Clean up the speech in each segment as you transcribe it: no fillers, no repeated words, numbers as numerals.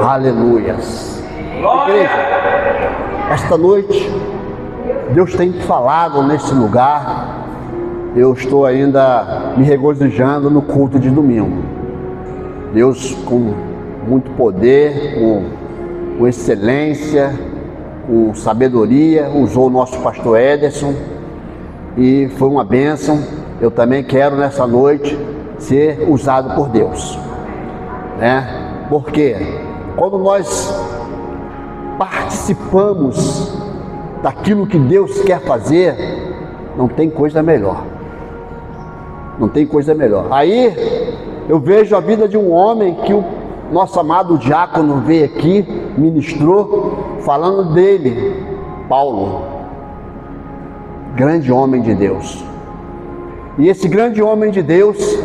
Aleluias. Igreja, esta noite, Deus tem falado nesse lugar. Eu estou ainda me regozijando no culto de domingo. Deus, com muito poder, com excelência, com sabedoria, usou o nosso pastor Ederson e foi uma bênção. Eu também quero nessa noite ser usado por Deus, né? Porque quando nós participamos daquilo que Deus quer fazer, não tem coisa melhor. Não tem coisa melhor. Aí eu vejo a vida de um homem que o nosso amado diácono veio aqui, ministrou, falando dele, Paulo, grande homem de Deus. E esse grande homem de Deus,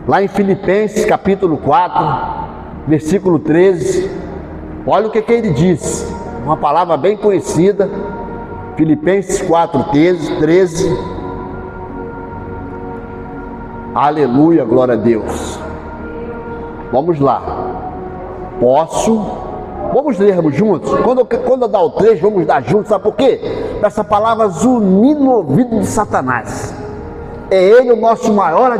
lá em Filipenses capítulo 4, versículo 13, olha o que ele disse, uma palavra bem conhecida, Filipenses 4, 13, aleluia, glória a Deus. Vamos lá. Vamos lermos juntos? Quando eu dar o 3, vamos dar juntos, sabe por quê? Essa palavra zunir no ouvido de Satanás. É ele o nosso maior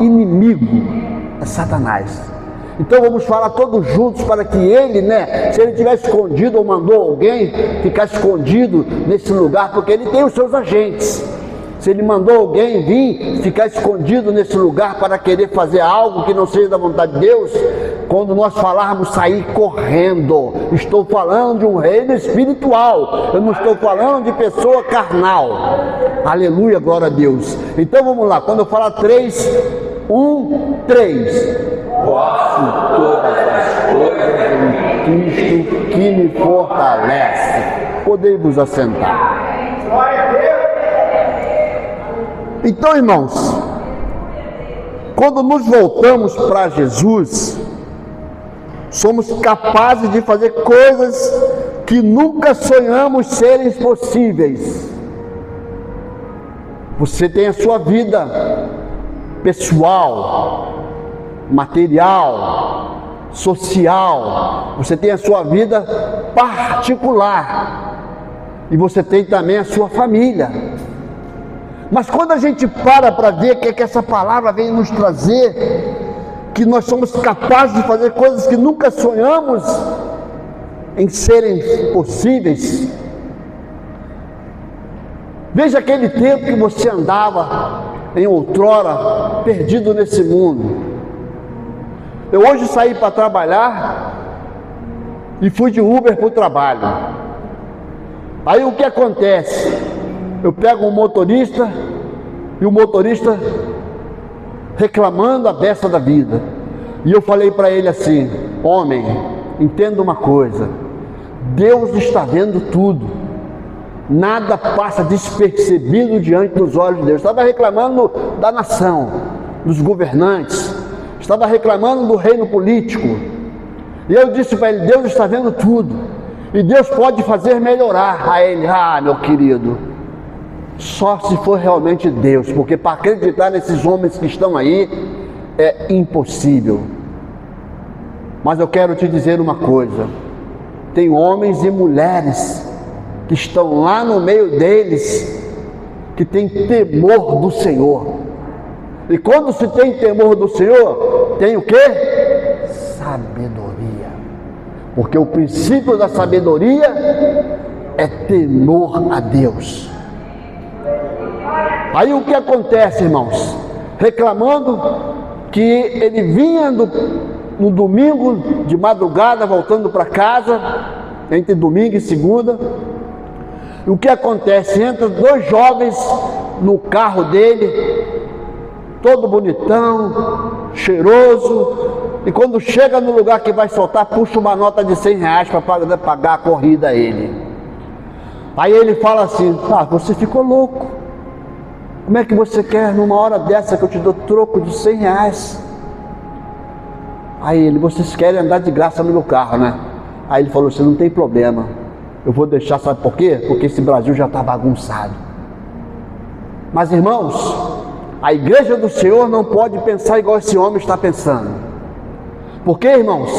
inimigo, é Satanás. Então vamos falar todos juntos para que ele, se ele estiver escondido ou mandou alguém ficar escondido nesse lugar, porque ele tem os seus agentes. Se ele mandou alguém vir ficar escondido nesse lugar para querer fazer algo que não seja da vontade de Deus, quando nós falarmos sair correndo, estou falando de um reino espiritual, eu não estou falando de pessoa carnal. Aleluia, glória a Deus. Então vamos lá, quando eu falar 3, 1, 3. Posso todas as coisas em Cristo que me fortalece. Podemos assentar. Glória a Deus. Então, irmãos, quando nos voltamos para Jesus, somos capazes de fazer coisas que nunca sonhamos serem possíveis. Você tem a sua vida pessoal, material, social, você tem a sua vida particular e você tem também a sua família. Mas quando a gente para ver o que essa palavra vem nos trazer, que nós somos capazes de fazer coisas que nunca sonhamos em serem possíveis. Veja aquele tempo que você andava em outrora, perdido nesse mundo. Eu hoje saí para trabalhar e fui de Uber para o trabalho. Aí o que acontece? Eu pego um motorista e o motorista reclamando a beça da vida. E eu falei para ele assim: homem, entenda uma coisa, Deus está vendo tudo, nada passa despercebido diante dos olhos de Deus. Estava reclamando da nação, dos governantes, estava reclamando do reino político. E eu disse para ele: Deus está vendo tudo e Deus pode fazer melhorar. A ele: meu querido, só se for realmente Deus, porque para acreditar nesses homens que estão aí é impossível. Mas eu quero te dizer uma coisa: tem homens e mulheres que estão lá no meio deles que têm temor do Senhor. E quando se tem temor do Senhor, tem o quê? Sabedoria. Porque o princípio da sabedoria é temor a Deus. Aí o que acontece, irmãos? Reclamando que ele vinha no domingo de madrugada, voltando para casa, entre domingo e segunda. E o que acontece? Entra 2 jovens no carro dele, todo bonitão, cheiroso, e quando chega no lugar que vai soltar, puxa uma nota de R$100 para pagar a corrida a ele. Aí ele fala assim: você ficou louco. Como é que você quer numa hora dessa que eu te dou troco de R$100? Aí ele: vocês querem andar de graça no meu carro, né? Aí ele falou assim: não tem problema, eu vou deixar, sabe por quê? Porque esse Brasil já está bagunçado. Mas irmãos, a igreja do Senhor não pode pensar igual esse homem está pensando. Porque, irmãos,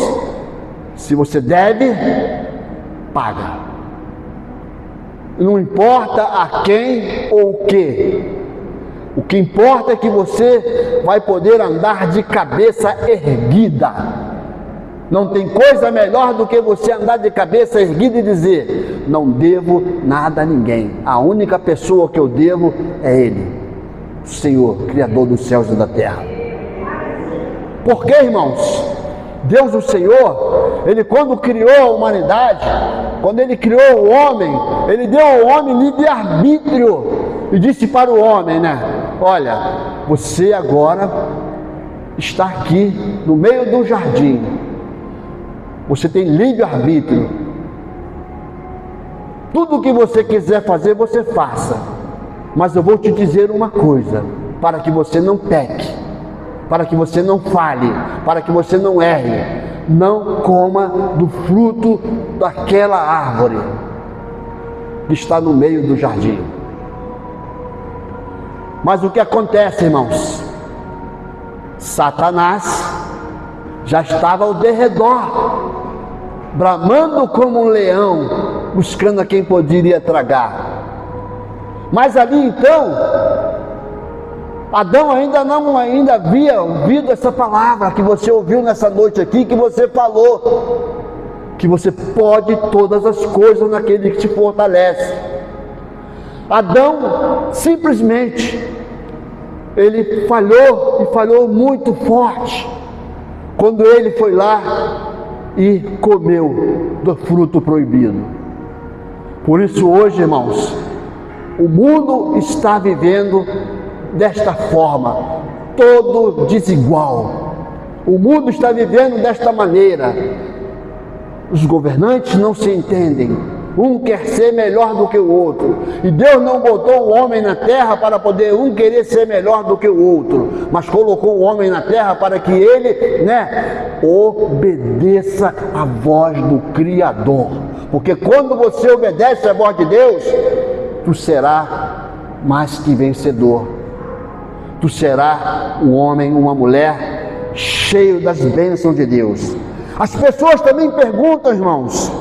se você deve, paga. Não importa a quem ou o que. O que importa é que você vai poder andar de cabeça erguida. Não tem coisa melhor do que você andar de cabeça erguida e dizer: não devo nada a ninguém. A única pessoa que eu devo é Ele, o Senhor, Criador dos céus e da terra. Por quê, irmãos? Deus, o Senhor, Ele quando criou a humanidade, quando Ele criou o homem, Ele deu ao homem livre-arbítrio e disse para o homem, olha, você agora está aqui no meio do jardim, você tem livre-arbítrio, tudo o que você quiser fazer, você faça, mas eu vou te dizer uma coisa, para que você não peque, para que você não falhe, para que você não erre, não coma do fruto daquela árvore que está no meio do jardim. Mas o que acontece, irmãos? Satanás já estava ao derredor, bramando como um leão, buscando a quem poderia tragar. Mas ali então, Adão ainda havia ouvido essa palavra que você ouviu nessa noite aqui, que você falou, que você pode todas as coisas naquele que te fortalece. Adão simplesmente, ele falhou e falhou muito forte, quando ele foi lá e comeu do fruto proibido. Por isso hoje, irmãos, o mundo está vivendo desta forma, todo desigual. O mundo está vivendo desta maneira. Os governantes não se entendem. Um quer ser melhor do que o outro. E Deus não botou o homem na terra para poder um querer ser melhor do que o outro, mas colocou o homem na terra para que ele, obedeça a voz do Criador. Porque quando você obedece a voz de Deus, tu serás mais que vencedor. Tu serás um homem, uma mulher cheio das bênçãos de Deus. As pessoas também perguntam, irmãos,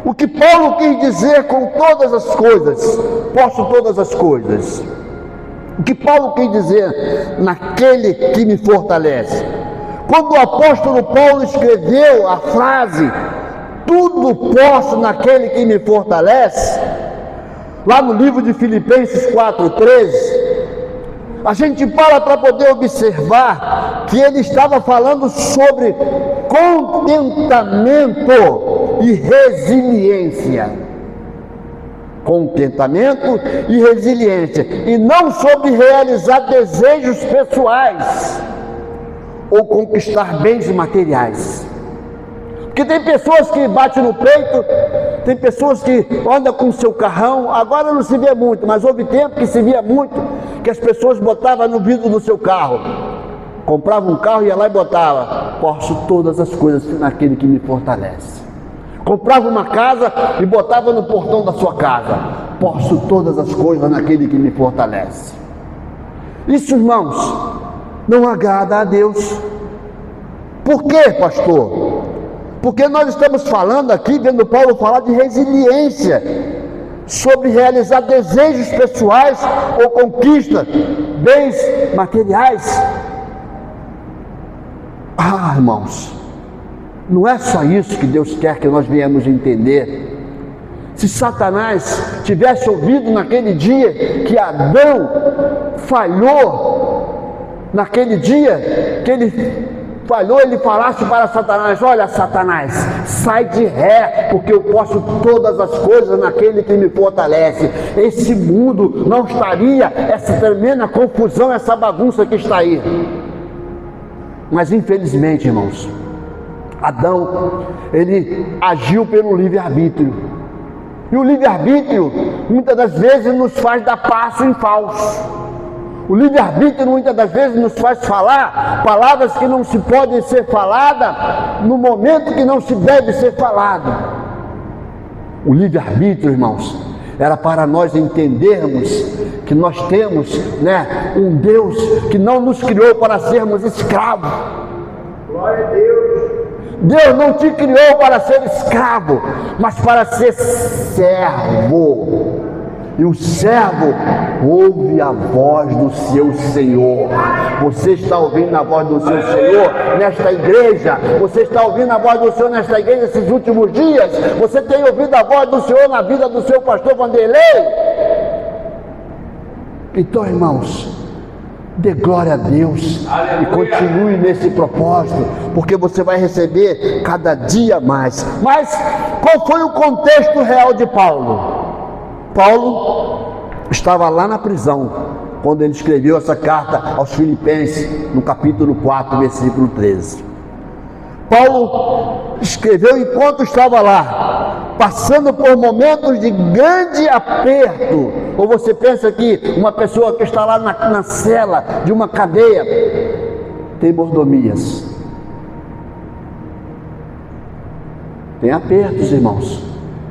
o que Paulo quis dizer com todas as coisas, posso todas as coisas. O que Paulo quis dizer naquele que me fortalece? Quando o apóstolo Paulo escreveu a frase, tudo posso naquele que me fortalece, lá no livro de Filipenses 4:13, a gente para poder observar que ele estava falando sobre contentamento e resiliência. Contentamento e resiliência, e não sobre realizar desejos pessoais ou conquistar bens materiais. Porque tem pessoas que batem no peito, tem pessoas que andam com o seu carrão, agora não se vê muito, mas houve tempo que se via muito, que as pessoas botavam no vidro do seu carro, compravam um carro e ia lá e botava, posso todas as coisas naquele que me fortalece. Comprava uma casa e botava no portão da sua casa, posso todas as coisas naquele que me fortalece. Isso, irmãos, não agrada a Deus. Por quê, pastor? Porque nós estamos falando aqui, vendo Paulo falar de resiliência, sobre realizar desejos pessoais ou conquista, bens materiais. Irmãos, não é só isso que Deus quer que nós venhamos entender. Se Satanás tivesse ouvido naquele dia que Adão falhou, naquele dia que ele falhou, ele falasse para Satanás: olha, Satanás, sai de ré, porque eu posso todas as coisas naquele que me fortalece. Esse mundo não estaria essa tremenda confusão, essa bagunça que está aí. Mas infelizmente, irmãos, Adão, ele agiu pelo livre-arbítrio. E o livre-arbítrio, muitas das vezes, nos faz dar passo em falso. O livre-arbítrio, muitas das vezes, nos faz falar palavras que não se podem ser faladas no momento que não se deve ser falado. O livre-arbítrio, irmãos, era para nós entendermos que nós temos, um Deus que não nos criou para sermos escravos. Glória a Deus. Deus não te criou para ser escravo, mas para ser servo. E o servo ouve a voz do seu Senhor. Você está ouvindo a voz do seu Senhor nesta igreja? Você está ouvindo a voz do Senhor nesta igreja esses últimos dias? Você tem ouvido a voz do Senhor na vida do seu pastor Vanderlei? Então, irmãos, dê glória a Deus. Aleluia. E continue nesse propósito, porque você vai receber cada dia mais. Mas qual foi o contexto real de Paulo? Paulo estava lá na prisão, quando ele escreveu essa carta aos Filipenses, no capítulo 4, versículo 13. Paulo escreveu enquanto estava lá, passando por momentos de grande aperto. Ou você pensa que uma pessoa que está lá na cela de uma cadeia tem mordomias? Tem apertos, irmãos.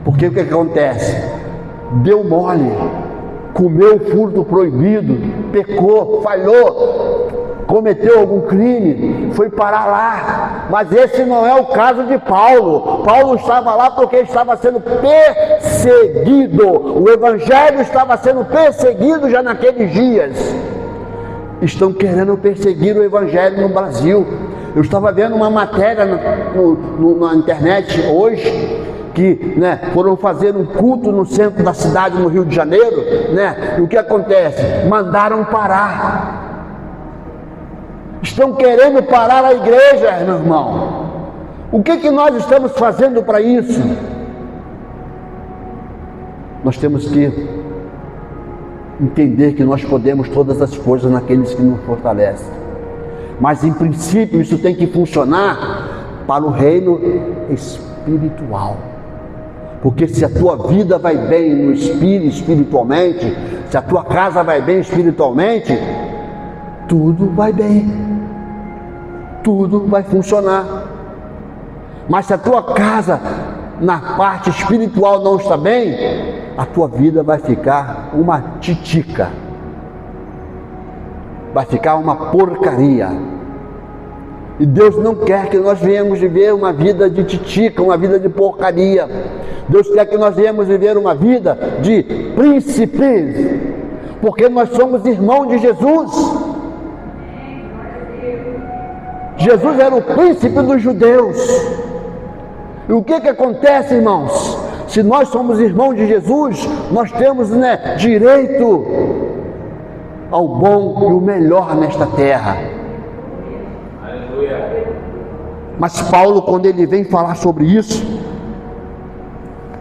Porque o que acontece? Deu mole, comeu o fruto proibido, pecou, falhou, cometeu algum crime, foi parar lá. Mas esse não é o caso de Paulo. Paulo estava lá porque estava sendo perseguido. O evangelho estava sendo perseguido já naqueles dias. Estão querendo perseguir o evangelho no Brasil. Eu estava vendo uma matéria na internet hoje, que foram fazer um culto no centro da cidade, no Rio de Janeiro, e o que acontece? Mandaram parar. Estão querendo parar a igreja, meu irmão. O que nós estamos fazendo para isso? Nós temos que entender que nós podemos todas as coisas naqueles que nos fortalecem. Mas em princípio isso tem que funcionar para o reino espiritual. Porque se a tua vida vai bem no espiritualmente, se a tua casa vai bem espiritualmente, tudo vai bem, tudo vai funcionar. Mas se a tua casa na parte espiritual não está bem, a tua vida vai ficar uma titica, vai ficar uma porcaria. E Deus não quer que nós venhamos viver uma vida de titica, uma vida de porcaria. Deus quer que nós venhamos viver uma vida de príncipes, porque nós somos irmãos de Jesus. Jesus era o príncipe dos judeus. E o que acontece, irmãos? Se nós somos irmãos de Jesus, nós temos direito ao bom e o melhor nesta terra. Mas Paulo, quando ele vem falar sobre isso,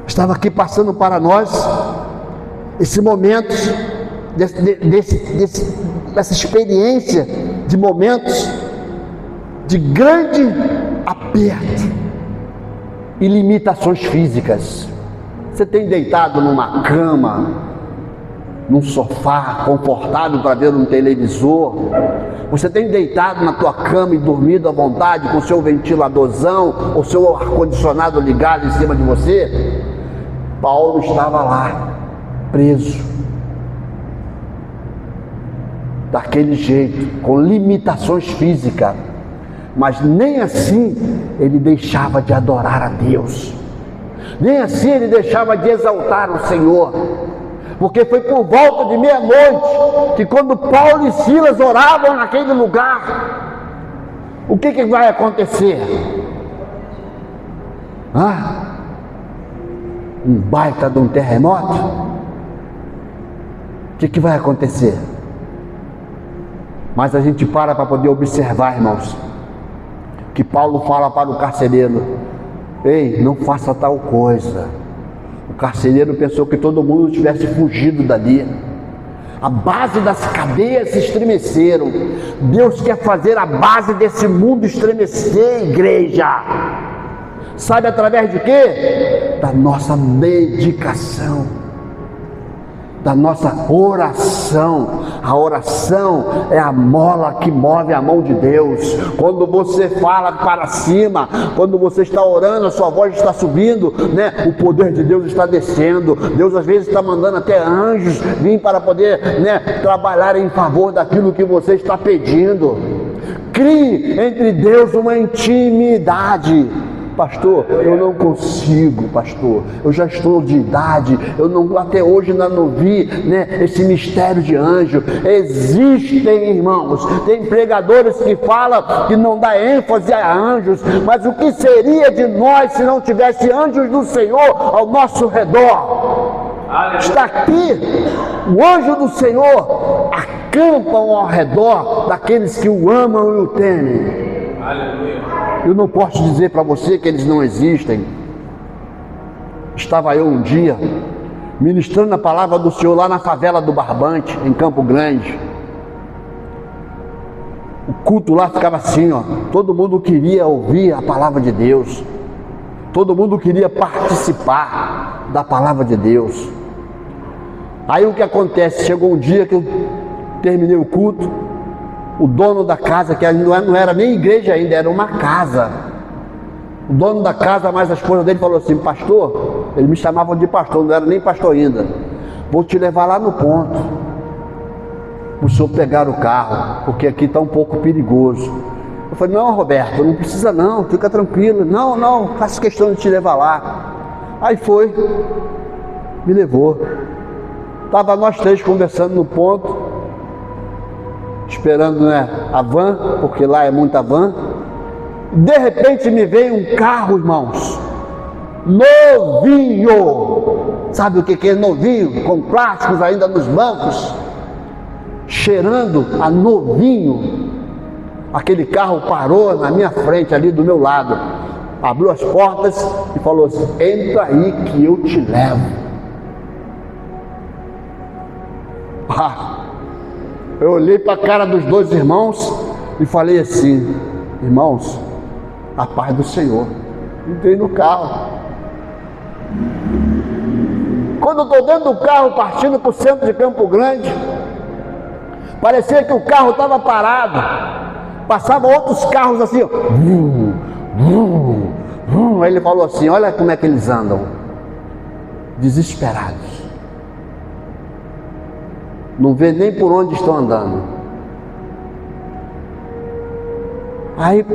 estava aqui passando para nós esse momento, dessa experiência de momentos de grande aperto e limitações físicas. Você tem deitado numa cama, num sofá confortável para ver um televisor? Você tem deitado na tua cama e dormido à vontade com o seu ventiladorzão ou seu ar-condicionado ligado em cima de você? Paulo estava lá, preso, daquele jeito, com limitações físicas, mas nem assim ele deixava de adorar a Deus, nem assim ele deixava de exaltar o Senhor. Porque foi por volta de meia-noite que, quando Paulo e Silas oravam naquele lugar, o que vai acontecer? Um baita de um terremoto? O que vai acontecer? Mas a gente para poder observar, irmãos, que Paulo fala para o carcereiro: ei, não faça tal coisa. O carcereiro pensou que todo mundo tivesse fugido dali. A base das cadeias se estremeceram. Deus quer fazer a base desse mundo estremecer, igreja. Sabe através de quê? Da nossa dedicação, da nossa oração. A oração é a mola que move a mão de Deus. Quando você fala para cima, quando você está orando, a sua voz está subindo, o poder de Deus está descendo. Deus às vezes está mandando até anjos vir para poder trabalhar em favor daquilo que você está pedindo. Crie entre Deus uma intimidade. Pastor, eu não consigo, pastor, eu já estou de idade, eu não, até hoje ainda não vi, né, esse mistério de anjo. Existem, irmãos, tem pregadores que falam que não dá ênfase a anjos, mas o que seria de nós se não tivesse anjos do Senhor ao nosso redor? Está aqui, o anjo do Senhor acampam ao redor daqueles que o amam e o temem. Aleluia. Eu não posso dizer para você que eles não existem. Estava eu um dia ministrando a palavra do Senhor lá na favela do Barbante, em Campo Grande. O culto lá ficava assim, ó. Todo mundo queria ouvir a palavra de Deus. Todo mundo queria participar da palavra de Deus. Aí o que acontece? Chegou um dia que eu terminei o culto. O dono da casa, que não era nem igreja ainda, era uma casa. O dono da casa, mais a esposa dele, falou assim: pastor, eles me chamavam de pastor, não era nem pastor ainda. Vou te levar lá no ponto, para o senhor pegar o carro, porque aqui está um pouco perigoso. Eu falei: não, Roberto, não precisa não, fica tranquilo. Não, faço questão de te levar lá. Aí foi, me levou. Estava nós três conversando no ponto, esperando, né, a van, porque lá é muita van. De repente me veio um carro, irmãos, novinho. Sabe o que é novinho? Com plásticos ainda nos bancos, cheirando a novinho. Aquele carro parou na minha frente, ali do meu lado, abriu as portas e falou assim: entra aí que eu te levo. Eu olhei para a cara dos dois irmãos e falei assim: irmãos, a paz do Senhor. Entrei no carro. Quando eu estou dentro do carro, partindo para o centro de Campo Grande, parecia que o carro estava parado. Passavam outros carros assim, ó. Aí ele falou assim: olha como é que eles andam, desesperados. Não vê nem por onde estão andando. Aí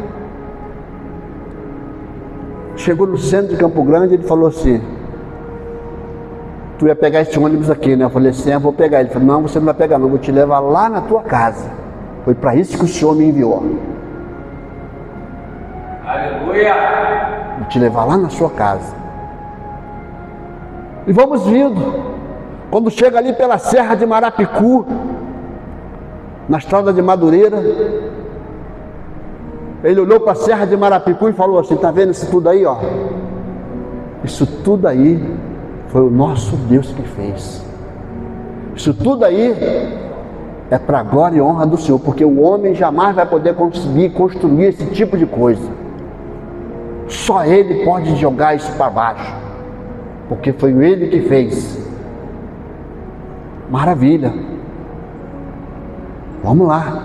chegou no centro de Campo Grande, ele falou assim: tu ia pegar esse ônibus aqui, né? Eu falei assim: eu vou pegar. Ele falou: não, você não vai pegar não, vou te levar lá na tua casa. Foi para isso que o Senhor me enviou. Aleluia! Vou te levar lá na sua casa. E vamos vindo. Quando chega ali pela Serra de Marapicu, na estrada de Madureira, ele olhou para a Serra de Marapicu e falou assim: tá vendo isso tudo aí, ó? Isso tudo aí foi o nosso Deus que fez. Isso tudo aí é para a glória e honra do Senhor, porque o homem jamais vai poder conseguir construir esse tipo de coisa. Só Ele pode jogar isso para baixo, porque foi Ele que fez. Maravilha. Vamos lá.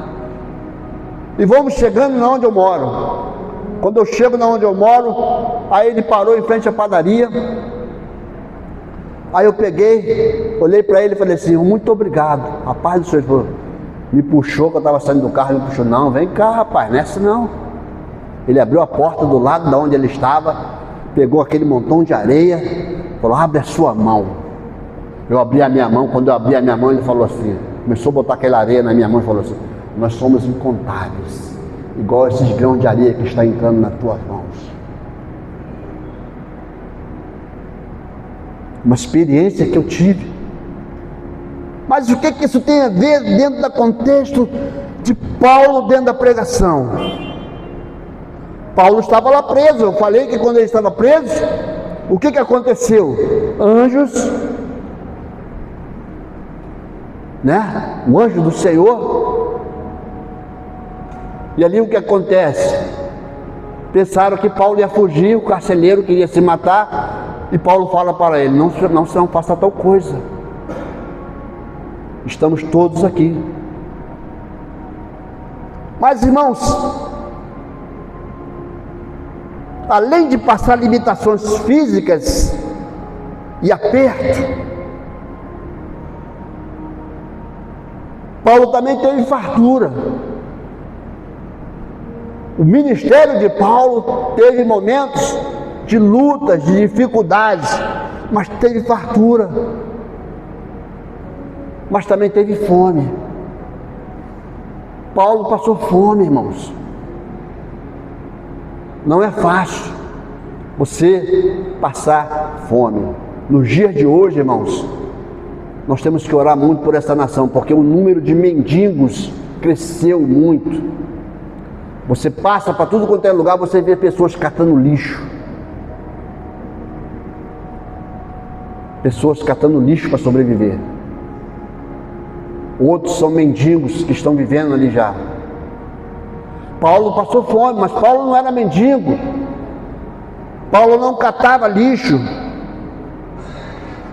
E vamos chegando na onde eu moro. Quando eu chego na onde eu moro, aí ele parou em frente à padaria. Aí eu peguei, olhei para ele e falei assim: muito obrigado. A paz do Senhor. Ele falou, me puxou, que eu estava saindo do carro, me puxou: não, vem cá, rapaz, nessa não. Ele abriu a porta do lado de onde ele estava, pegou aquele montão de areia, falou: abre a sua mão. Eu abri a minha mão. Quando eu abri a minha mão, ele falou assim, começou a botar aquela areia na minha mão e falou assim: nós somos incontáveis, igual esses grãos de areia que está entrando nas tuas mãos. Uma experiência que eu tive. Mas o que isso tem a ver dentro do contexto de Paulo dentro da pregação? Paulo estava lá preso. Eu falei que quando ele estava preso, o que aconteceu? Anjos, né? O anjo do Senhor. E ali o que acontece? Pensaram que Paulo ia fugir, o carcereiro queria se matar, e Paulo fala para ele: não faça tal coisa, estamos todos aqui. Mas, irmãos, além de passar limitações físicas e aperto, Paulo também teve fartura. O ministério de Paulo teve momentos de lutas, de dificuldades, mas teve fartura, mas também teve fome. Paulo passou fome, irmãos. Não é fácil você passar fome. Nos dias de hoje, irmãos, nós temos que orar muito por essa nação, porque o número de mendigos cresceu muito. Você passa para tudo quanto é lugar, você vê pessoas catando lixo. Pessoas catando lixo para sobreviver. Outros são mendigos que estão vivendo ali já. Paulo passou fome, mas Paulo não era mendigo. Paulo não catava lixo.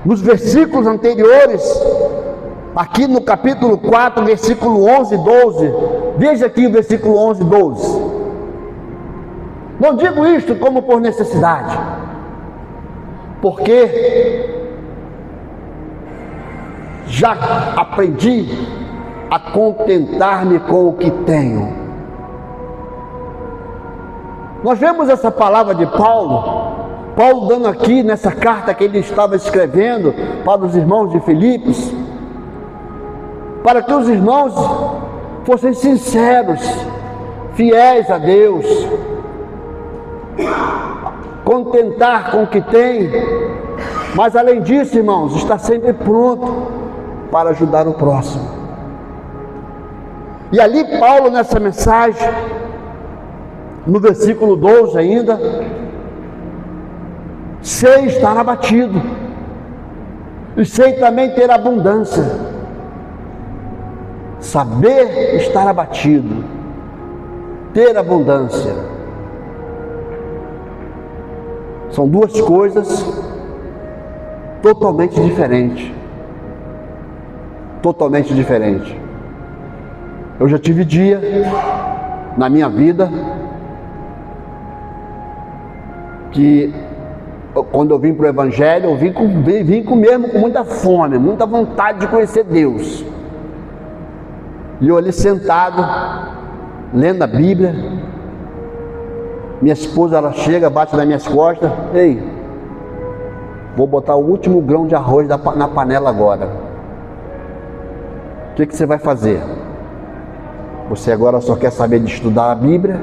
Nos versículos anteriores, aqui no capítulo 4, versículo 11 e 12, veja aqui o versículo 11 e 12. Não digo isto como por necessidade, porque já aprendi a contentar-me com o que tenho. Nós vemos essa palavra de Paulo dando aqui nessa carta que ele estava escrevendo para os irmãos de Filipos, para que os irmãos fossem sinceros, fiéis a Deus, contentar com o que tem, mas além disso, irmãos, está sempre pronto para ajudar o próximo. E ali Paulo, nessa mensagem, no versículo 12 ainda, sei estar abatido, e sei também ter abundância. Saber estar abatido, ter abundância, são duas coisas totalmente diferentes. Totalmente diferente. Eu já tive dia na minha vida que quando eu vim para o Evangelho, eu vim com muita fome, muita vontade de conhecer Deus. E eu ali sentado, lendo a Bíblia, minha esposa, ela chega, bate nas minhas costas: ei, vou botar o último grão de arroz na panela agora. O que você vai fazer? Você agora só quer saber de estudar a Bíblia?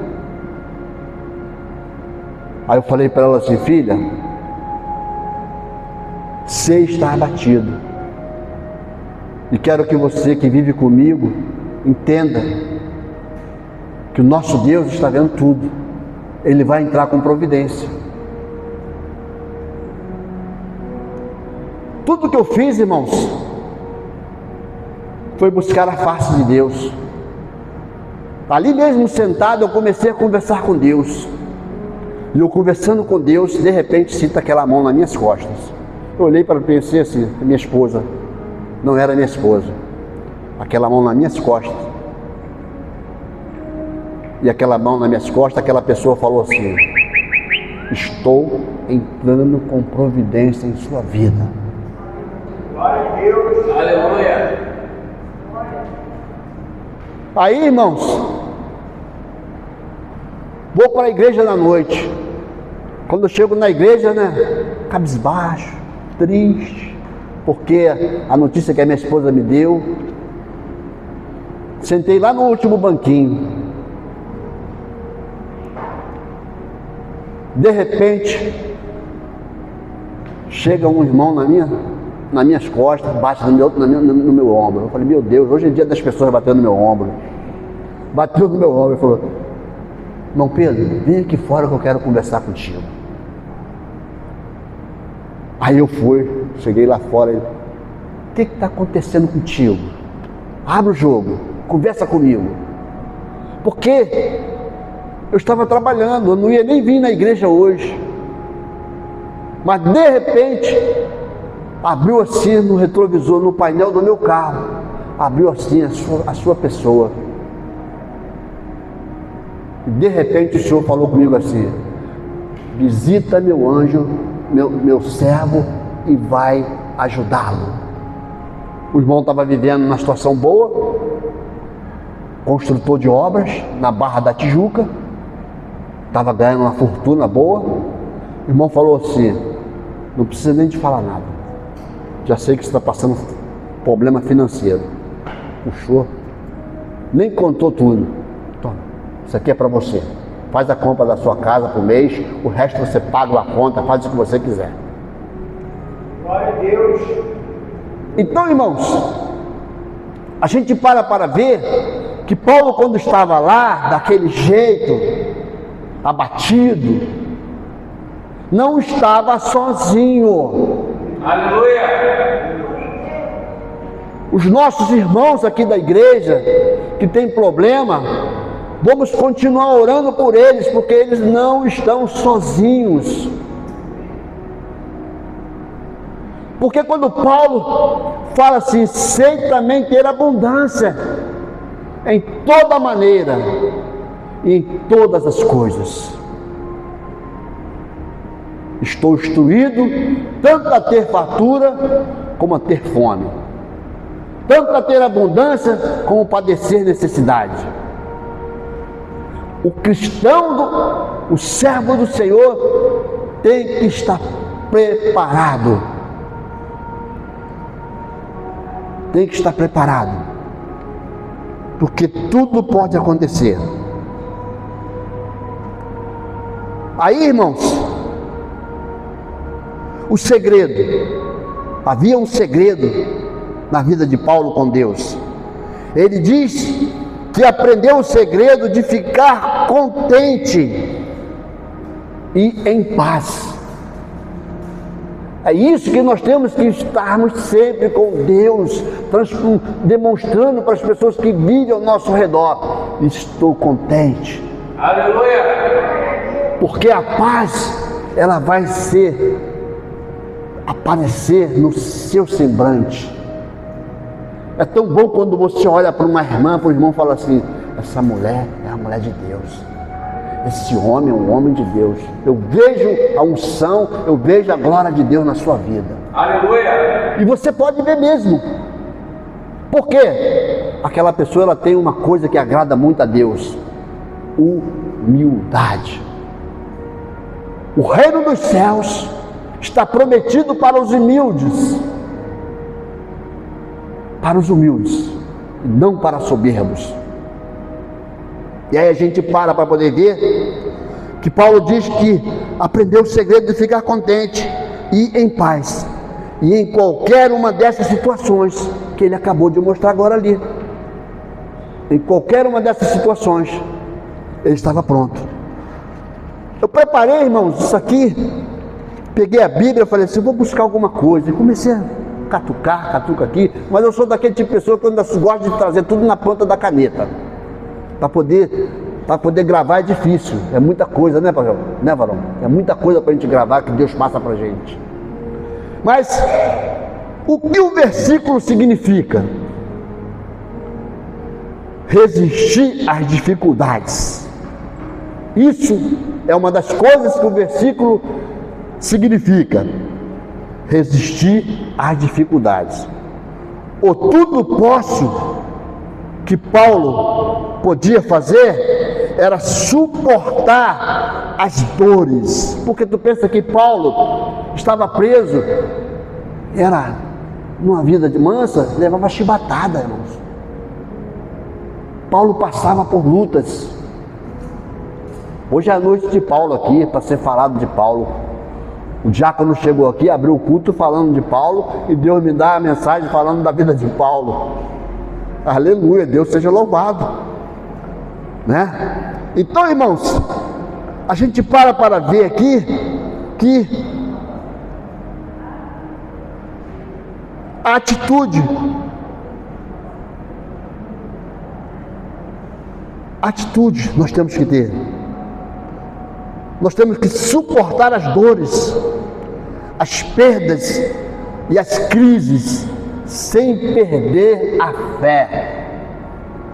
Aí eu falei para ela assim: filha, sei estar abatido, e quero que você que vive comigo entenda que o nosso Deus está vendo tudo. Ele vai entrar com providência. Tudo que eu fiz, irmãos, foi buscar a face de Deus. Ali mesmo sentado, eu comecei a conversar com Deus. E eu conversando com Deus, de repente sinto aquela mão nas minhas costas. Eu olhei para pensei assim: minha esposa. Não era minha esposa. Aquela mão nas minhas costas. E aquela mão nas minhas costas, aquela pessoa falou assim: estou entrando com providência em sua vida. Glória a Deus. Aleluia. Aí, irmãos, vou para a igreja da noite. Quando eu chego na igreja, cabisbaixo, triste, porque a notícia que a minha esposa me deu. Sentei lá no último banquinho. De repente, chega um irmão nas minhas costas, bate no meu ombro. Eu falei: meu Deus, hoje é dia das pessoas batendo no meu ombro. Bateu no meu ombro e falou: irmão Pedro, vem aqui fora que eu quero conversar contigo. Aí eu fui, cheguei lá fora. Ele: o que está acontecendo contigo? Abre o jogo, conversa comigo. Porque eu estava trabalhando, eu não ia nem vir na igreja hoje. Mas de repente, abriu assim no retrovisor, no painel do meu carro, abriu assim a sua pessoa. E de repente o Senhor falou comigo assim: visita meu anjo, meu servo, e vai ajudá-lo. O irmão estava vivendo numa situação boa, construtor de obras na Barra da Tijuca, estava ganhando uma fortuna boa. O irmão falou assim: não precisa nem de falar nada, já sei que você está passando problema financeiro. Puxou, nem contou tudo. Toma, isso aqui é para você, faz a compra da sua casa por mês, o resto você paga a conta, faz o que você quiser. Glória a Deus. Então, irmãos, a gente para ver que Paulo, quando estava lá, daquele jeito, abatido, não estava sozinho. Aleluia. Os nossos irmãos aqui da igreja, que tem problema, vamos continuar orando por eles, porque eles não estão sozinhos. Porque quando Paulo fala assim, sei também ter abundância em toda maneira e em todas as coisas. Estou instruído tanto a ter fartura como a ter fome, tanto a ter abundância como padecer necessidade. O cristão, o servo do Senhor, tem que estar preparado. Tem que estar preparado, porque tudo pode acontecer. Aí, irmãos, o segredo, havia um segredo na vida de Paulo com Deus. Ele diz que aprendeu o segredo de ficar contente e em paz. É isso que nós temos que estarmos sempre com Deus, demonstrando para as pessoas que vivem ao nosso redor: estou contente. Aleluia. Porque a paz, ela vai aparecer no seu semblante. É tão bom quando você olha para uma irmã, para o irmão, e fala assim: essa mulher é a mulher de Deus. Esse homem é um homem de Deus. Eu vejo a unção, eu vejo a glória de Deus na sua vida. Aleluia. E você pode ver mesmo. Por quê? Aquela pessoa, ela tem uma coisa que agrada muito a Deus: humildade. O reino dos céus está prometido para os humildes. Para os humildes, não para soberbos. E aí a gente para poder ver que Paulo diz que aprendeu o segredo de ficar contente e em paz, e em qualquer uma dessas situações que ele acabou de mostrar agora ali. Em qualquer uma dessas situações ele estava pronto. Eu preparei, irmãos, isso aqui, peguei a Bíblia e falei assim: vou buscar alguma coisa, e comecei a catuca aqui, mas eu sou daquele tipo de pessoa que ainda gosta de trazer tudo na ponta da caneta. Para poder gravar é difícil, é muita coisa, né, Varão? É muita coisa para a gente gravar que Deus passa para a gente. Mas o que o versículo significa? Resistir às dificuldades. Isso é uma das coisas que o versículo significa. Resistir às dificuldades. O tudo posso que Paulo podia fazer era suportar as dores. Porque tu pensa que Paulo estava preso, era numa vida de mansa, levava chibatada, irmãos. Paulo passava por lutas. Hoje é a noite de Paulo aqui, para ser falado de Paulo. O diácono chegou aqui, abriu o culto falando de Paulo, e Deus me dá a mensagem falando da vida de Paulo. Aleluia, Deus seja louvado, né? Então, irmãos, a gente para ver aqui que a atitude nós temos que ter. Nós temos que suportar as dores, as perdas e as crises sem perder a fé.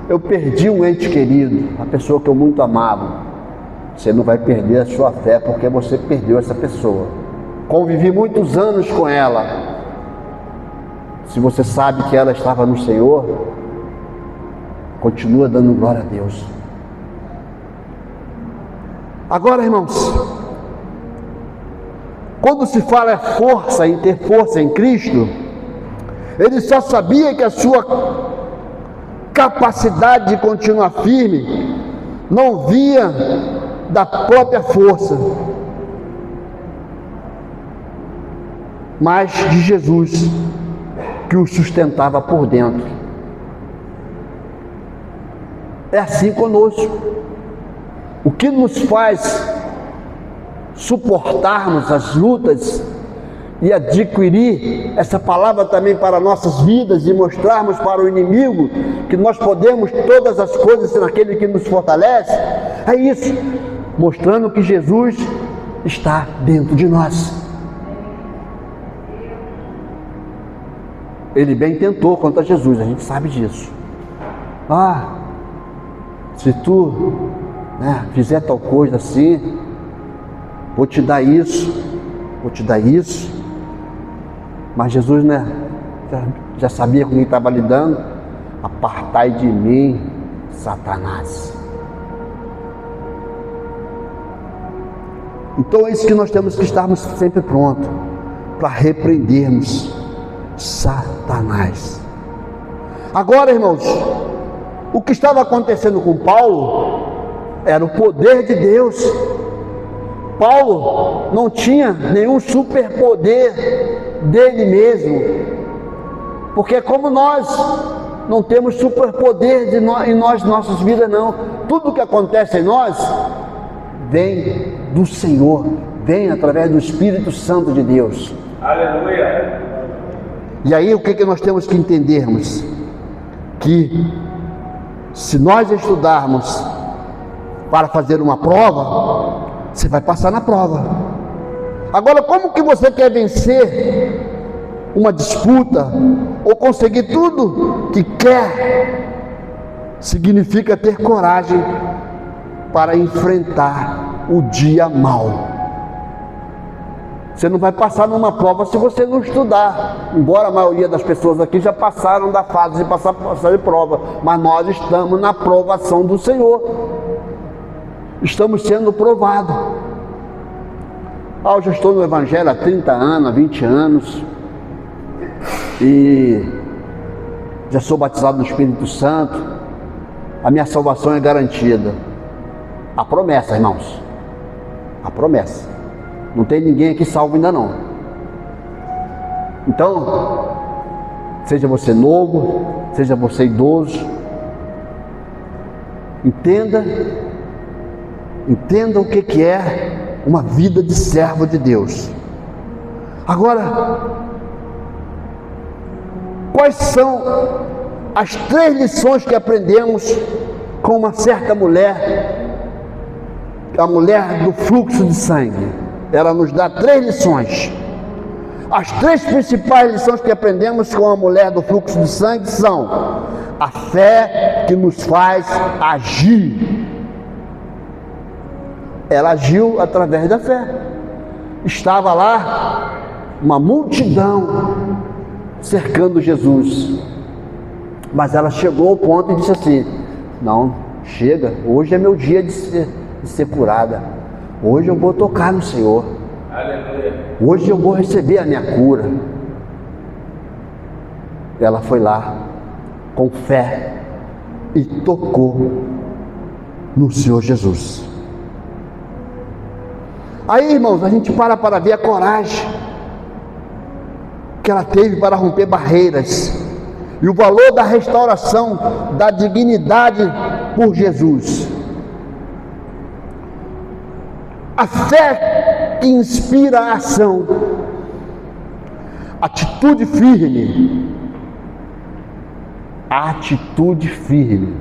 Eu perdi um ente querido, uma pessoa que eu muito amava. Você não vai perder a sua fé porque você perdeu essa pessoa. Convivi muitos anos com ela. Se você sabe que ela estava no Senhor, continua dando glória a Deus. Agora, irmãos, quando se fala força, em ter força em Cristo, ele só sabia que a sua capacidade de continuar firme não vinha da própria força, mas de Jesus, que o sustentava por dentro. É assim conosco. O que nos faz suportarmos as lutas e adquirir essa palavra também para nossas vidas e mostrarmos para o inimigo que nós podemos todas as coisas naquele que nos fortalece, é isso, mostrando que Jesus está dentro de nós. Ele bem tentou contra Jesus, a gente sabe disso. Se tu fizer tal coisa assim, vou te dar isso. Mas Jesus já sabia com quem estava lidando. Apartai de mim, Satanás. Então é isso que nós temos que estarmos sempre prontos para repreendermos Satanás. Agora, irmãos, o que estava acontecendo com Paulo era o poder de Deus. Paulo não tinha nenhum superpoder dele mesmo, porque como nós não temos superpoder em nossas vidas, não. Tudo que acontece em nós vem do Senhor, vem através do Espírito Santo de Deus. Aleluia! E aí o que nós temos que entendermos? Que se nós estudarmos para fazer uma prova, você vai passar na prova. Agora, como que você quer vencer uma disputa ou conseguir tudo que quer? Significa ter coragem para enfrentar o dia mau. Você não vai passar numa prova se você não estudar. Embora a maioria das pessoas aqui já passaram da fase de passar de prova, mas nós estamos na provação do Senhor. Estamos sendo provados. Eu já estou no Evangelho há 30 anos, há 20 anos, e já sou batizado no Espírito Santo. A minha salvação é garantida. A promessa, irmãos, a promessa. Não tem ninguém aqui salvo ainda não. Então, seja você novo, seja você idoso, entenda o que é uma vida de servo de Deus. Agora, quais são as 3 lições que aprendemos com uma certa mulher, a mulher do fluxo de sangue? Ela nos dá 3 lições. As 3 principais lições que aprendemos com a mulher do fluxo de sangue são: a fé que nos faz agir. Ela agiu através da fé. Estava lá uma multidão cercando Jesus, mas ela chegou ao ponto e disse assim: não, chega, hoje é meu dia de ser curada. Hoje eu vou tocar no Senhor. Aleluia. Hoje eu vou receber a minha cura. Ela foi lá com fé e tocou no Senhor Jesus. Aí, irmãos, a gente para ver a coragem que ela teve para romper barreiras e o valor da restauração da dignidade por Jesus. A fé que inspira a ação, atitude firme. Atitude firme.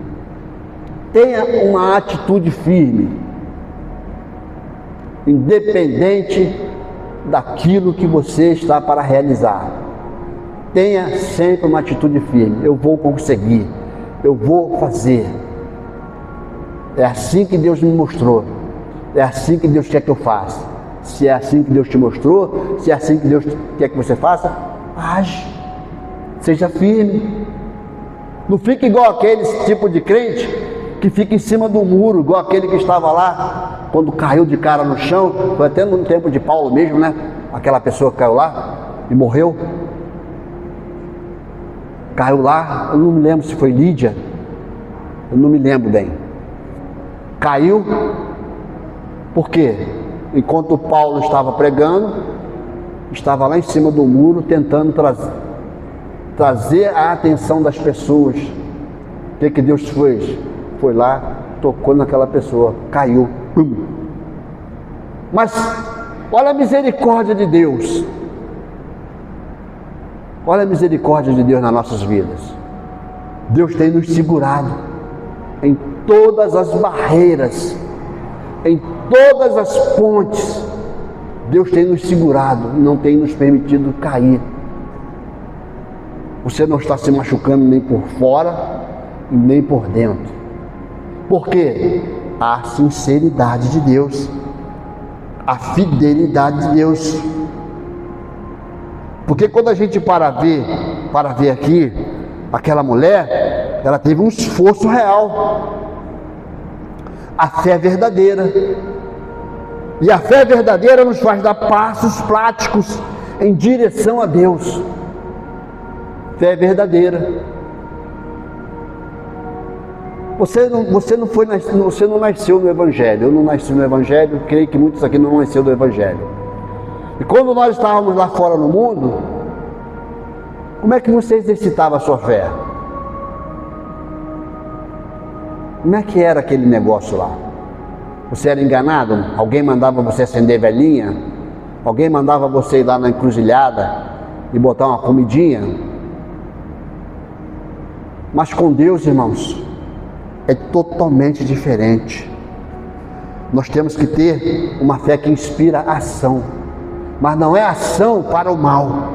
Tenha uma atitude firme, independente daquilo que você está para realizar. Tenha sempre uma atitude firme. Eu vou conseguir, eu vou fazer. É assim que Deus me mostrou. É assim que Deus quer que eu faça. Se é assim que Deus te mostrou, se é assim que Deus quer que você faça, age. Seja firme. Não fique igual aquele tipo de crente que fica em cima do muro, igual aquele que estava lá, quando caiu de cara no chão, foi até no tempo de Paulo mesmo, né? Aquela pessoa que caiu lá e morreu. Caiu lá, eu não me lembro se foi Lídia, eu não me lembro bem. Caiu, por quê? Enquanto Paulo estava pregando, estava lá em cima do muro tentando trazer a atenção das pessoas. O que Deus fez? Foi lá, tocou naquela pessoa, caiu. Pum. Mas olha a misericórdia de Deus. Olha a misericórdia de Deus nas nossas vidas. Deus tem nos segurado em todas as barreiras, em todas as pontes. Deus tem nos segurado e não tem nos permitido cair. Você não está se machucando nem por fora e nem por dentro. Por quê? A sinceridade de Deus, a fidelidade de Deus. Porque quando a gente para ver aqui, aquela mulher, ela teve um esforço real. A fé verdadeira. E a fé verdadeira nos faz dar passos práticos em direção a Deus. Fé verdadeira. Você não nasceu no Evangelho. Eu não nasci no Evangelho, creio que muitos aqui não nasceram do Evangelho. E quando nós estávamos lá fora no mundo, como é que você exercitava a sua fé? Como é que era aquele negócio lá? Você era enganado? Alguém mandava você acender velhinha? Alguém mandava você ir lá na encruzilhada e botar uma comidinha? Mas com Deus, irmãos, é totalmente diferente. Nós temos que ter uma fé que inspira ação, mas não é ação para o mal.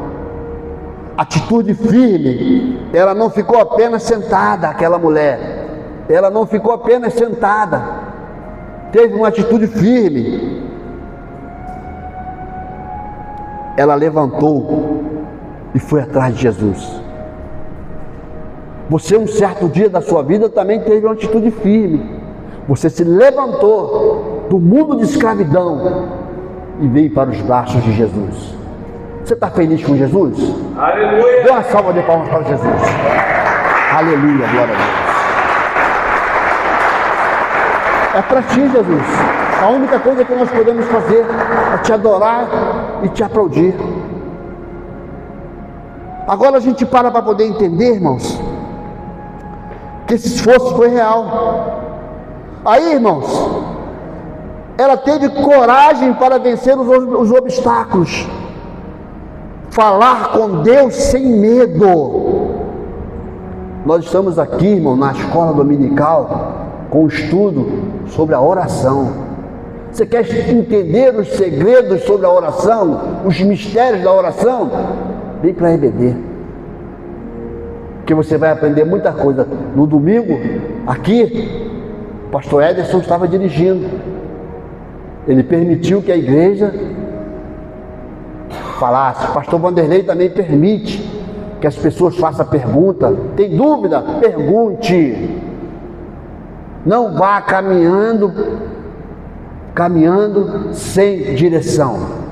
Atitude firme. Ela não ficou apenas sentada, aquela mulher. Ela não ficou apenas sentada. Teve uma atitude firme. Ela levantou e foi atrás de Jesus. Você, um certo dia da sua vida, também teve uma atitude firme. Você se levantou do mundo de escravidão e veio para os braços de Jesus. Você está feliz com Jesus? Aleluia! Dê uma salva de palmas para Jesus. Aleluia, glória a Deus. É para ti, Jesus. A única coisa que nós podemos fazer é te adorar e te aplaudir. Agora a gente para poder entender, irmãos, que esse esforço foi real. Aí, irmãos, ela teve coragem para vencer os obstáculos. Falar com Deus sem medo. Nós estamos aqui, irmão, na escola dominical, com um estudo sobre a oração. Você quer entender os segredos sobre a oração, os mistérios da oração? Vem para a EBD, que você vai aprender muita coisa. No domingo, aqui, o pastor Ederson estava dirigindo. Ele permitiu que a igreja falasse. O pastor Vanderlei também permite que as pessoas façam pergunta. Tem dúvida? Pergunte. Não vá caminhando sem direção.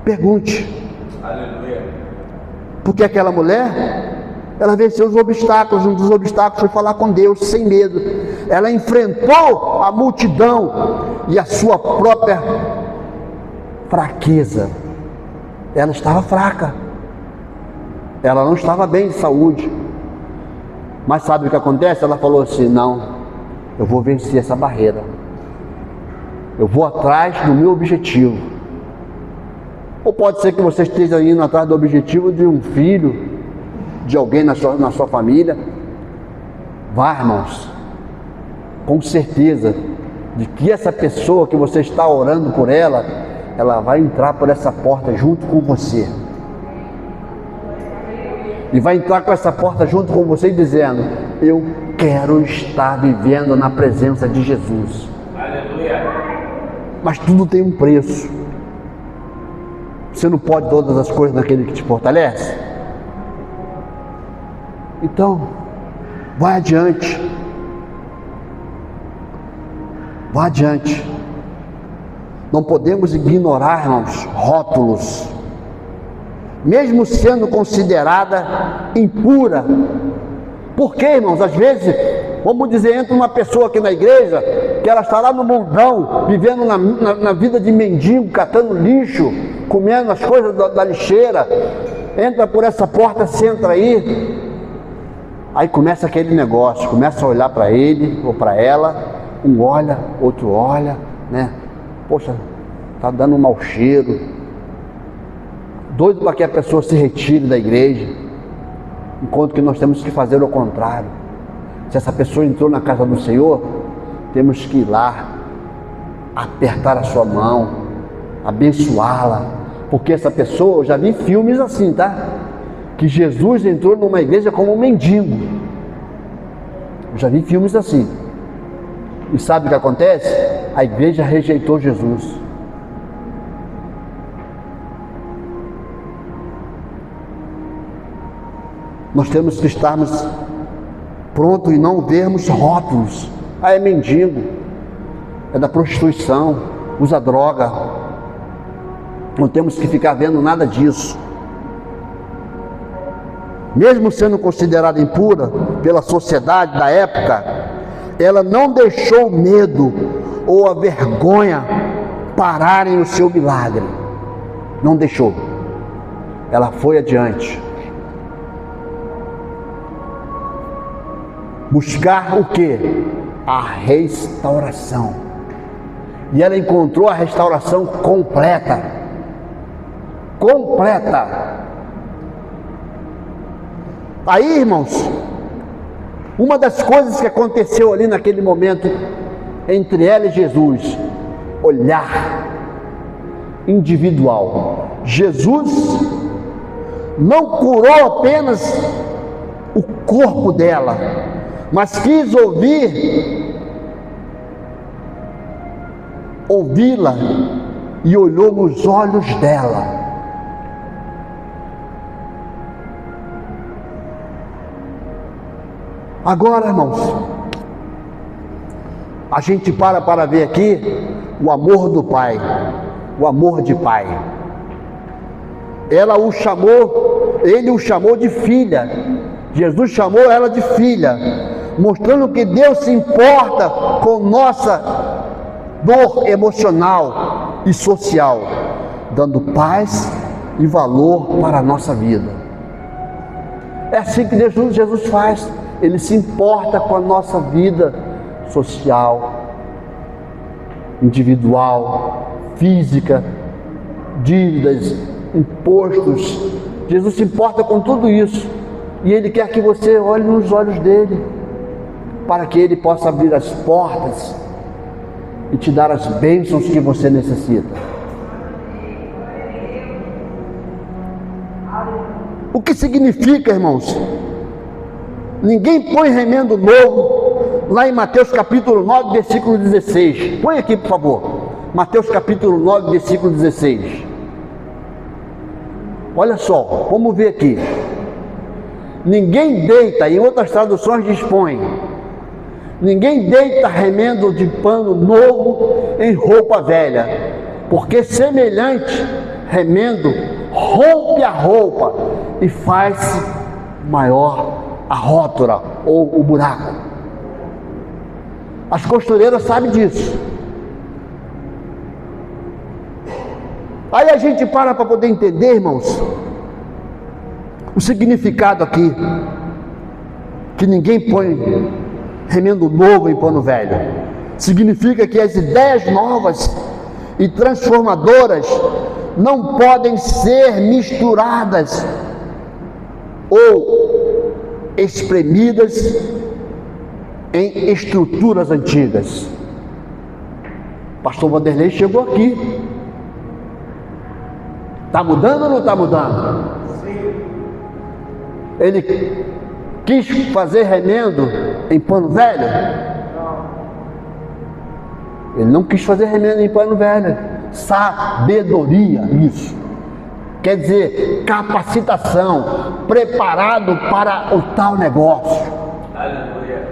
Pergunte. Aleluia. Porque aquela mulher, ela venceu os obstáculos. Um dos obstáculos foi falar com Deus sem medo. Ela enfrentou a multidão e a sua própria fraqueza. Ela estava fraca. Ela não estava bem de saúde. Mas sabe o que acontece? Ela falou assim: não, eu vou vencer essa barreira. Eu vou atrás do meu objetivo. Ou pode ser que você esteja indo atrás do objetivo de um filho, de alguém na sua família. Vá, irmãos, com certeza de que essa pessoa que você está orando por ela, ela vai entrar por essa porta junto com você. E vai entrar com essa porta junto com você dizendo: eu quero estar vivendo na presença de Jesus. Aleluia. Mas tudo tem um preço. Você não pode todas as coisas naquele que te fortalece. Então, Vai adiante. Vá adiante. Não podemos ignorar, irmãos, rótulos. Mesmo sendo considerada impura. Por quê, irmãos? Às vezes, vamos dizer, entra uma pessoa aqui na igreja, que ela está lá no mundão, vivendo na vida de mendigo, catando lixo, comendo as coisas da lixeira. Entra por essa porta, senta aí começa aquele negócio, começa a olhar para ele ou para ela. Um olha, outro olha, né? Poxa, tá dando um mau cheiro. Doido para que a pessoa se retire da igreja. Enquanto que nós temos que fazer o contrário. Se essa pessoa entrou na casa do Senhor, temos que ir lá, apertar a sua mão, abençoá-la. Porque essa pessoa, eu já vi filmes assim, tá? Que Jesus entrou numa igreja como um mendigo. Eu já vi filmes assim. E sabe o que acontece? A igreja rejeitou Jesus. Nós temos que estarmos prontos e não vermos rótulos. Ah, é mendigo, é da prostituição, usa droga. Não temos que ficar vendo nada disso. Mesmo sendo considerada impura pela sociedade da época, ela não deixou o medo ou a vergonha pararem o seu milagre. Não deixou. Ela foi adiante. Buscar o quê? A restauração. E ela encontrou a restauração completa. Completa. Aí, irmãos, uma das coisas que aconteceu ali naquele momento entre ela e Jesus, olhar individual. Jesus não curou apenas o corpo dela, mas quis ouvi-la e olhou nos olhos dela. Agora, irmãos, a gente para ver aqui o amor do Pai, o amor de Pai. Ele o chamou de filha. Jesus chamou ela de filha, mostrando que Deus se importa com nossa dor emocional e social, dando paz e valor para a nossa vida. É assim que Jesus faz. Ele se importa com a nossa vida social, individual, física, dívidas, impostos. Jesus se importa com tudo isso. E Ele quer que você olhe nos olhos dele, para que Ele possa abrir as portas e te dar as bênçãos que você necessita. O que significa, irmãos? Ninguém põe remendo novo lá em Mateus capítulo 9, versículo 16. Põe aqui, por favor. Mateus capítulo 9, versículo 16. Olha só, vamos ver aqui. Ninguém deita, em outras traduções dispõe, ninguém deita remendo de pano novo em roupa velha, porque semelhante remendo rompe a roupa e faz maior a rótura ou o buraco. As costureiras sabem disso. Aí a gente para poder entender, irmãos, o significado aqui, que ninguém põe remendo novo em pano velho. Significa que as ideias novas e transformadoras não podem ser misturadas ou espremidas em estruturas antigas. Pastor Vanderlei chegou aqui. Está mudando ou não está mudando? Sim. Ele quis fazer remendo em pano velho? Não. Ele não quis fazer remendo em pano velho. Sabedoria, isso. Quer dizer, capacitação, preparado para o tal negócio. Aleluia.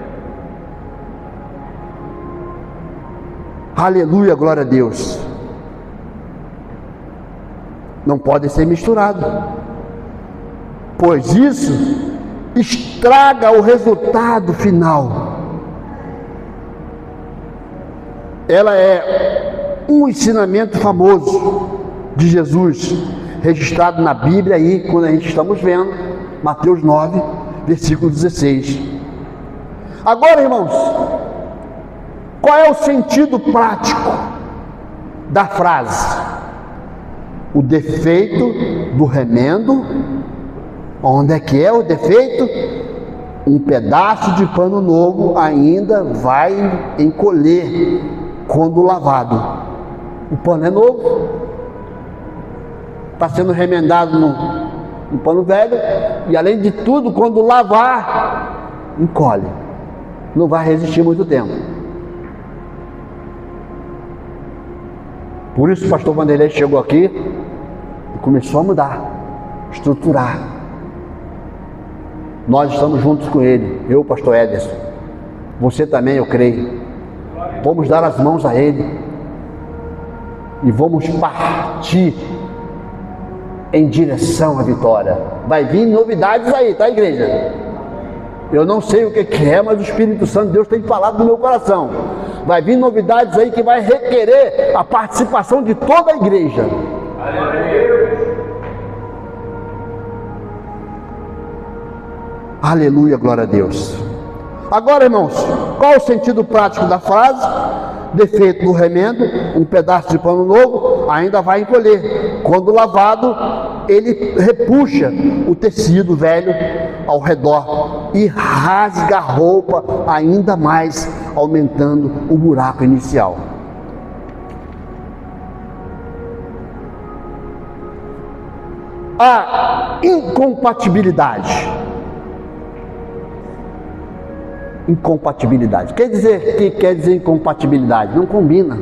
Aleluia, glória a Deus. Não pode ser misturado, pois isso estraga o resultado final. Ela é um ensinamento famoso de Jesus, registrado na Bíblia aí, quando a gente estamos vendo, Mateus 9, versículo 16. Agora, irmãos, qual é o sentido prático da frase? O defeito do remendo. Onde é que é o defeito? Um pedaço de pano novo ainda vai encolher quando lavado. O pano é novo, está sendo remendado no pano velho, e além de tudo, quando lavar, encolhe. Não vai resistir muito tempo. Por isso o pastor Vanderlei chegou aqui e começou a mudar, estruturar. Nós estamos juntos com ele, eu, pastor Ederson, você também, eu creio. Vamos dar as mãos a ele e vamos partir em direção à vitória. Vai vir novidades aí, tá, igreja? Eu não sei o que é, mas o Espírito Santo de Deus tem falado no meu coração. Vai vir novidades aí que vai requerer a participação de toda a igreja. Aleluia, glória a Deus. Agora, irmãos, qual o sentido prático da frase? Defeito do remendo, um pedaço de pano novo ainda vai encolher. Quando lavado, ele repuxa o tecido velho ao redor e rasga a roupa ainda mais, aumentando o buraco inicial. A incompatibilidade. Incompatibilidade. Quer dizer incompatibilidade? Não combina.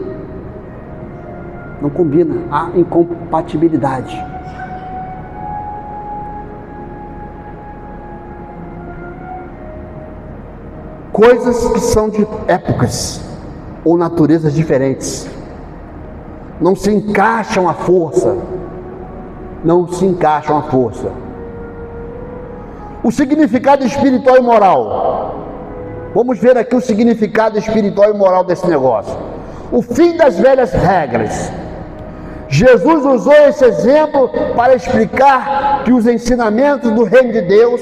Não combina. A incompatibilidade. Coisas que são de épocas ou naturezas diferentes. Não se encaixam à força. Não se encaixam à força. O significado espiritual e moral. Vamos ver aqui o significado espiritual e moral desse negócio. O fim das velhas regras. Jesus usou esse exemplo para explicar que os ensinamentos do reino de Deus,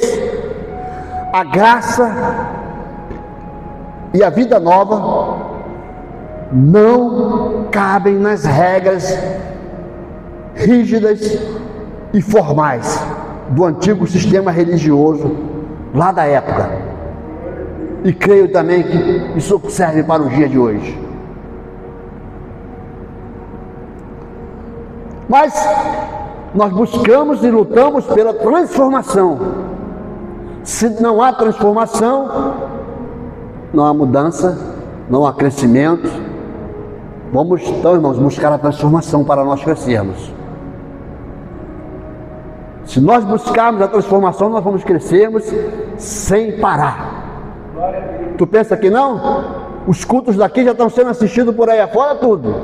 a graça e a vida nova, não cabem nas regras rígidas e formais do antigo sistema religioso lá da época. E creio também que isso serve para o dia de hoje. Mas nós buscamos e lutamos pela transformação. Se não há transformação, não há mudança, não há crescimento. Vamos então, irmãos, buscar a transformação para nós crescermos. Se nós buscarmos a transformação, nós vamos crescermos sem parar. Tu pensa que não? Os cultos daqui já estão sendo assistidos por aí afora, tudo.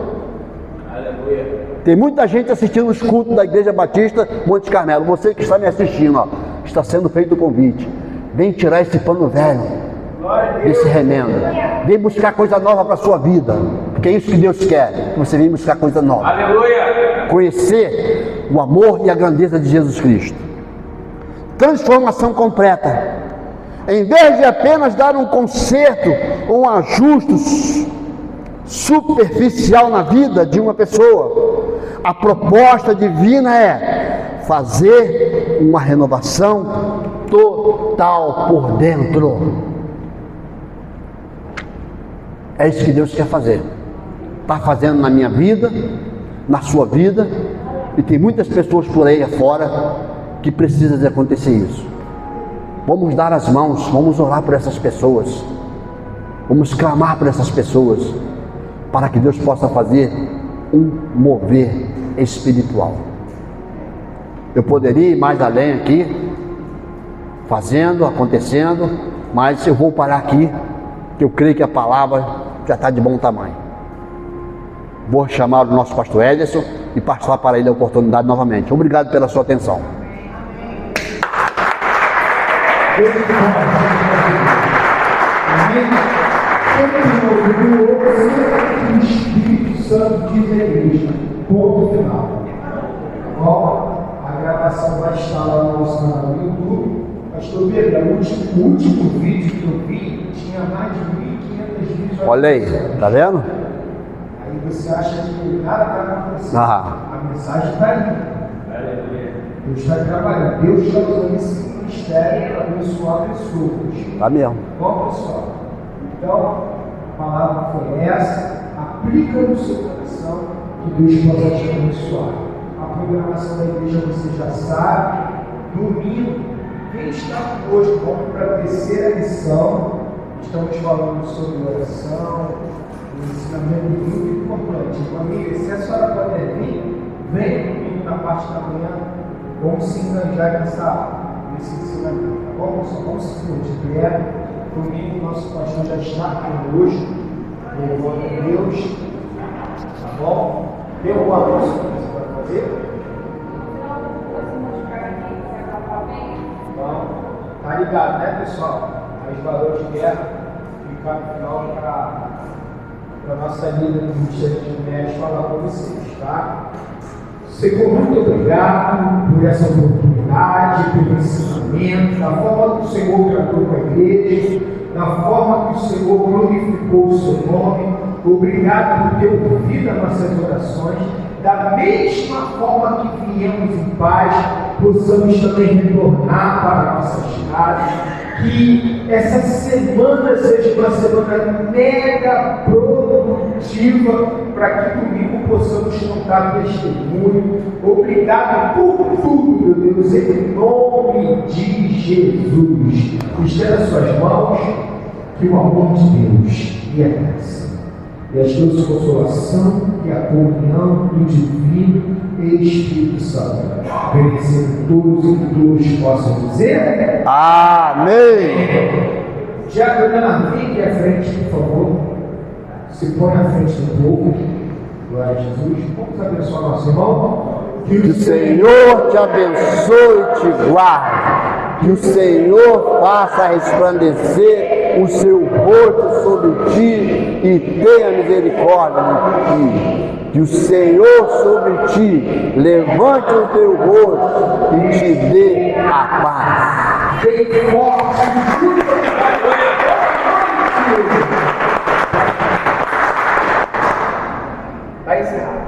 Aleluia. Tem muita gente assistindo os cultos da Igreja Batista Monte Carmelo. Você que está me assistindo, ó, está sendo feito o convite. Vem tirar esse pano velho, esse remendo. Vem buscar coisa nova para a sua vida. Porque é isso que Deus quer, que você venha buscar coisa nova. Aleluia. Conhecer o amor e a grandeza de Jesus Cristo. Transformação completa. Em vez de apenas dar um conserto ou um ajuste superficial na vida de uma pessoa, a proposta divina é fazer uma renovação total por dentro. É isso que Deus quer fazer. Está fazendo na minha vida, na sua vida, e tem muitas pessoas por aí afora que precisam de acontecer isso. Vamos dar as mãos, vamos orar por essas pessoas, vamos clamar por essas pessoas, para que Deus possa fazer um mover espiritual. Eu poderia ir mais além aqui, fazendo, acontecendo, Mas eu vou parar aqui, que eu creio que a palavra já está de bom tamanho. Vou chamar o nosso pastor Ederson e passar para ele a oportunidade novamente. Obrigado pela sua atenção. O Espírito Santo diz à igreja, ponto final. Bom, a gravação vai estar lá no nosso canal do YouTube. Pastor Pedro, o último vídeo que eu vi tinha mais de 1.500 visualizações. Olha aí, tá vendo? Aí você acha que nada está acontecendo. A mensagem está aí. Deus está trabalhando. Deus está usando esse ministério para abençoar pessoas. Tá mesmo. Bom, pessoal, então, a palavra foi essa. Aplica no seu coração que Deus possa te abençoar. A programação da igreja você já sabe. Domingo, quem está conosco, vamos para a terceira lição. Estamos falando sobre oração, um ensinamento muito importante. Família, se a senhora puder vir, vem comigo na parte da manhã. Vamos se enganjar nesse ensinamento, tá bom, pessoal? Vamos se pôr de pé. Comigo, nosso pastor já está conosco. Louvando a Deus. Tá bom? Tem alguma coisa que você vai fazer? Então, tá ligado, né, pessoal? As valores de guerra ficar no final para a nossa líder do Ministério de Mulheres falar com vocês, tá? Senhor, muito obrigado por essa oportunidade, pelo ensinamento, da forma que o Senhor tratou com a igreja, da forma que o Senhor glorificou o seu nome. Obrigado por ter ouvido as nossas orações. Da mesma forma que viemos em paz, possamos também retornar para nossas casas. Que essa semana seja uma semana mega produtiva, para que domingo possamos contar testemunho. Obrigado por tudo, meu Deus, em nome de Jesus. Estenda suas mãos, que o amor de Deus e a graça e as duas consolação e a comunhão do Divino Espírito Santo permanecendo todos e todos possam dizer amém. Diácono Ana, fique à frente, por favor. Se põe à frente do povo. Glória a Jesus. Vamos abençoar nosso irmão. Que o Senhor te abençoe e te guarde. Que o Senhor faça resplandecer o seu rosto sobre ti e tenha misericórdia de ti. Que o Senhor sobre ti levante o teu rosto e te dê a paz. Bem forte. Vai encerrar.